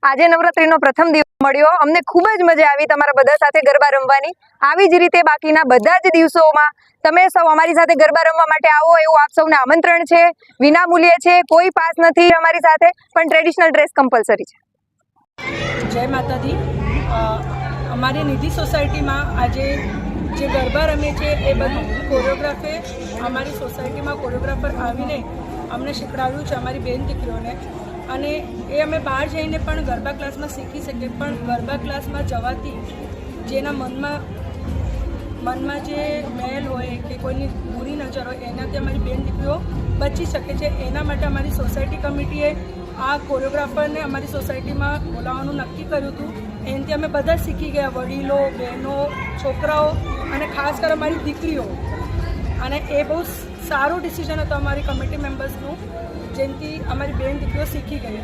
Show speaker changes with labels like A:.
A: આજે નવરાત્રીનો પ્રથમ દિવસ મળ્યો, અમને ખૂબ જ મજા આવી તમારા બધા સાથે ગરબા રમવાની। આવી જ રીતે બાકીના બધા જ દિવસોમાં તમે સૌ અમારી સાથે ગરબા રમવા માટે આવો એવું આપ સૌને આમંત્રણ છે। વિનામૂલ્યે છે, કોઈ પાસ નથી અમારી સાથે, પણ ટ્રેડિશનલ ડ્રેસ કમ્પલસરી છે।
B: જય માતાજી। અમારી નિધિ સોસાયટીમાં આજે જે ગરબા રમે છે એ બધું કોરિયોગ્રાફે અમારી સોસાયટીમાં કોરિયોગ્રાફર આવીને અમને શીખવાડ્યું છે અમારી બેન દીકરીઓને, અને એ અમે બહાર જઈને પણ ગરબા ક્લાસમાં શીખી શકીએ, પણ ગરબા ક્લાસમાં જવાથી જેના મનમાં જે મેલ હોય કે કોઈની બુરી નજર હોય એનાથી અમારી બેન દીકરીઓ બચી શકે છે। એના માટે અમારી સોસાયટી કમિટીએ આ કોરિયોગ્રાફરને અમારી સોસાયટીમાં બોલાવવાનું નક્કી કર્યું હતું। એનાથી અમે બધા શીખી ગયા, વડીલો, બહેનો, છોકરાઓ અને ખાસ કરી અમારી દીકરીઓ, અને એ બહુ સારું ડિસિઝન હતું અમારી કમિટી મેમ્બર્સનું, જેનાથી અમારી બેન દીકરીઓ શીખી ગઈ।